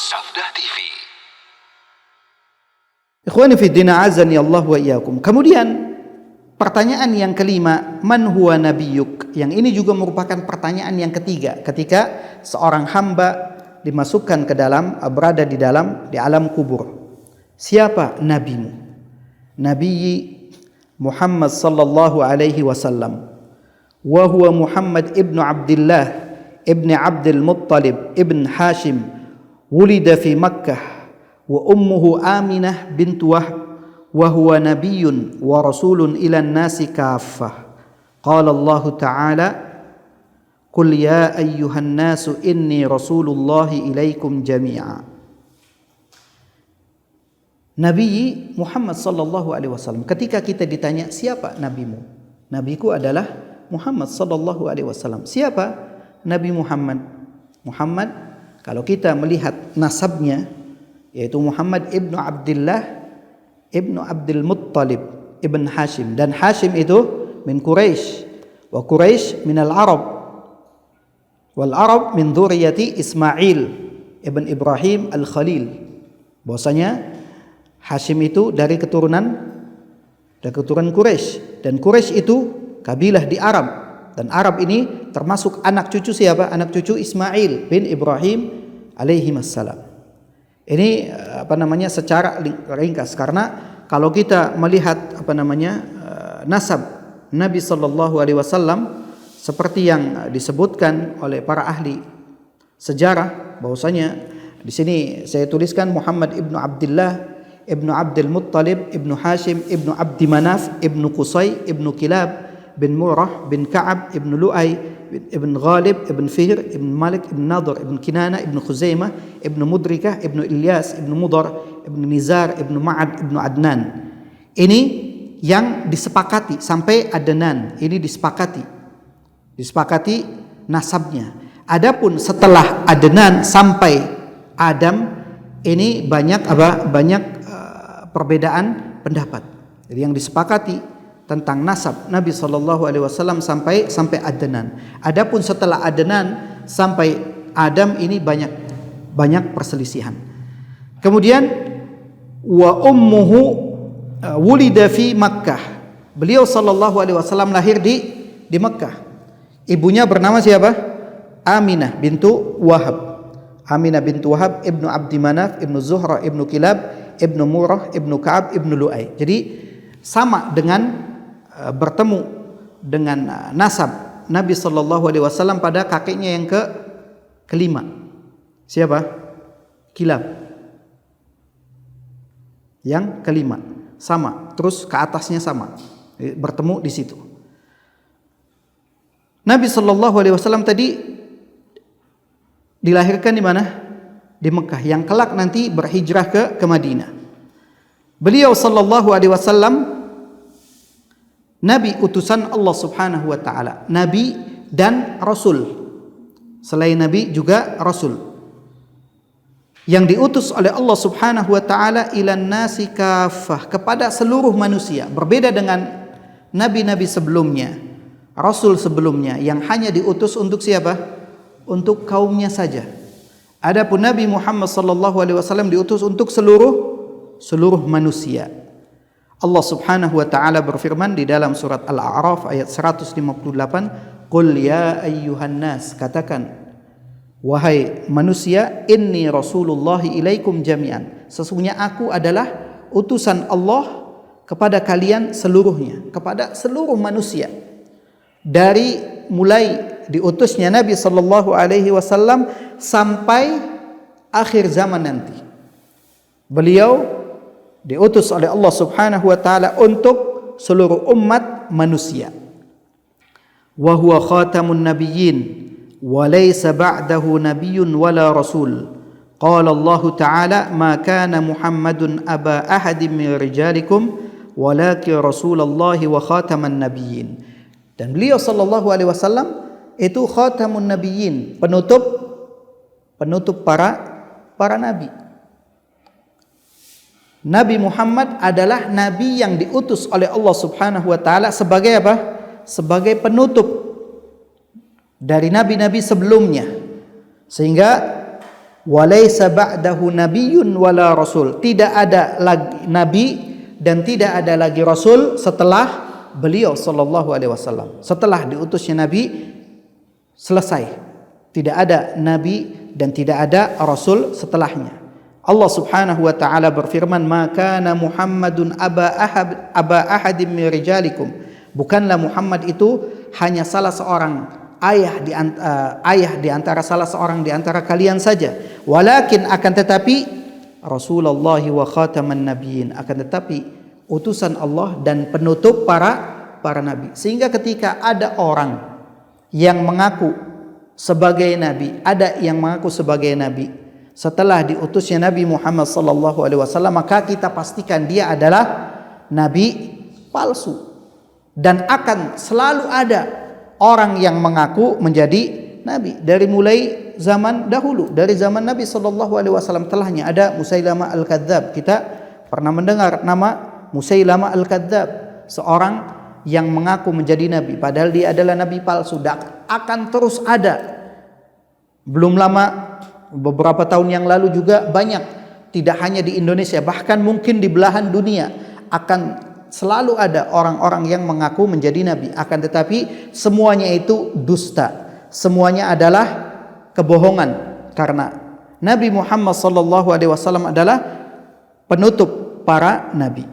Sabda TV. Ikhwani fi din, azani Allah wa iyyakum. Kemudian pertanyaan yang kelima, man huwa nabiyyuk? Yang ini juga merupakan pertanyaan yang ketiga ketika seorang hamba dimasukkan ke dalam, berada di alam kubur. Siapa nabimu? Nabi Muhammad sallallahu alaihi wasallam. Wa huwa Muhammad ibnu Abdullah ibn Abdul Muttalib ibn Hashim, wulida fi Makkah wa ummuhu Aminah bintu Wahb, wa huwa nabiyyun wa rasulun ila an-nasi kaffah. Qala Allah Ta'ala, qul ya ayyuhan nasu inni rasulullahi ilaikum jami'a. Nabi Muhammad sallallahu alaihi wasallam, ketika kita ditanya siapa nabimu? Nabiku adalah Muhammad sallallahu alaihi wasallam. Siapa Nabi Muhammad? Muhammad, kalau kita melihat nasabnya, yaitu Muhammad ibnu Abdullah ibnu Abdul Muttalib ibn Hashim, dan Hashim itu min Quraisy, wa Quraisy min al-Arab, wal Arab min dzurriyyati Ismail ibn Ibrahim al-Khalil. Bahwasanya Hashim itu dari keturunan Quraisy, dan Quraisy itu kabilah di Arab, dan Arab ini termasuk anak cucu siapa? Anak cucu Ismail bin Ibrahim alaihi wassalam. Ini secara ringkas, karena kalau kita melihat nasab Nabi sallallahu alaihi wasallam seperti yang disebutkan oleh para ahli sejarah, bahwasanya di sini saya tuliskan Muhammad ibnu Abdullah ibnu Abdul Muttalib ibnu Hashim ibnu Abdi Manaf ibnu Qusay ibnu Kilab bin Murrah bin Ka'ab ibn Lu'ay ibn Ghalib ibn Fihr ibn Malik ibn Nadhr ibn Kinana ibn Khuzaimah ibn Mudrikah ibn Ilyas ibn Mudar ibn Nizar ibn Ma'ad ibn Adnan. Ini yang disepakati sampai Adnan, ini disepakati nasabnya. Adapun setelah Adnan sampai Adam, ini banyak perbedaan pendapat. Jadi yang disepakati tentang nasab Nabi sallallahu alaihi wasallam sampai Adnan. Adapun setelah Adnan sampai Adam, ini banyak perselisihan. Kemudian wa ummuhu wulida fi Makkah. Beliau sallallahu alaihi wasallam lahir di Makkah. Ibunya bernama siapa? Aminah bintu Wahab. Aminah bintu Wahab ibnu Abdi Manaf ibnu Zuhra ibnu Kilab ibnu Murrah ibnu Ka'ab ibnu Lu'ay. Jadi sama dengan bertemu dengan nasab Nabi sallallahu alaihi wasallam pada kakeknya yang kelima. Siapa? Kilab. Yang kelima sama, terus ke atasnya sama. Bertemu di situ. Nabi sallallahu alaihi wasallam tadi dilahirkan di mana? Di Mekah, yang kelak nanti berhijrah ke Madinah. Beliau sallallahu alaihi wasallam Nabi utusan Allah Subhanahu wa taala, nabi dan rasul. Selain nabi juga rasul, yang diutus oleh Allah Subhanahu wa taala ilan nasi kaffah, kepada seluruh manusia. Berbeda dengan nabi-nabi sebelumnya, rasul sebelumnya yang hanya diutus untuk siapa? Untuk kaumnya saja. Adapun Nabi Muhammad sallallahu alaihi wasallam diutus untuk seluruh manusia. Allah Subhanahu wa taala berfirman di dalam surat Al-A'raf ayat 158, "Qul ya ayyuhan nas," katakan wahai manusia, inni rasulullahi ilaikum jami'an, sesungguhnya aku adalah utusan Allah kepada kalian seluruhnya, kepada seluruh manusia. Dari mulai diutusnya Nabi sallallahu alaihi wasallam sampai akhir zaman nanti, beliau diutus oleh Allah Subhanahu wa taala untuk seluruh umat manusia. Wa huwa khatamun nabiyyin wa laysa ba'dahu nabiyyun wala rasul. Qala Allah Ta'ala, ma kana Muhammadun aba ahadin min rijalikum walakin rasulallahi wa khataman nabiyyin. Dan beliau sallallahu alaihi wasallam itu khatamun nabiyyin, penutup para nabi. Nabi Muhammad adalah nabi yang diutus oleh Allah Subhanahu wa taala sebagai apa? Sebagai penutup dari nabi-nabi sebelumnya. Sehingga Walaysa ba'dahu nabiyyun wala rasul. Tidak ada lagi nabi dan tidak ada lagi rasul setelah beliau sallallahu alaihi wasallam. Setelah diutusnya nabi selesai. Tidak ada nabi dan tidak ada rasul setelahnya. Allah Subhanahu wa taala berfirman, "Ma kana Muhammadun aba ahadin min rijalikum." Bukanlah Muhammad itu hanya salah seorang ayah di antara salah seorang di antara kalian saja. Walakin akan tetapi Rasulullah wa khataman nabiyyin, akan tetapi utusan Allah dan penutup para nabi. Sehingga ketika ada orang yang mengaku sebagai nabi, ada yang mengaku sebagai nabi setelah diutusnya Nabi Muhammad sallallahu alaihi wasallam, maka kita pastikan dia adalah nabi palsu. Dan akan selalu ada orang yang mengaku menjadi nabi dari mulai zaman dahulu, dari zaman Nabi sallallahu alaihi wasallam telahnya ada Musailamah al-Kadzdzab. Kita pernah mendengar nama Musailamah al-Kadzdzab, seorang yang mengaku menjadi nabi padahal dia adalah nabi palsu. Dan akan terus ada. Belum lama, beberapa tahun yang lalu juga banyak, tidak hanya di Indonesia, bahkan mungkin di belahan dunia akan selalu ada orang-orang yang mengaku menjadi nabi, akan tetapi semuanya itu dusta, semuanya adalah kebohongan, karena Nabi Muhammad sallallahu alaihi wasallam adalah penutup para nabi.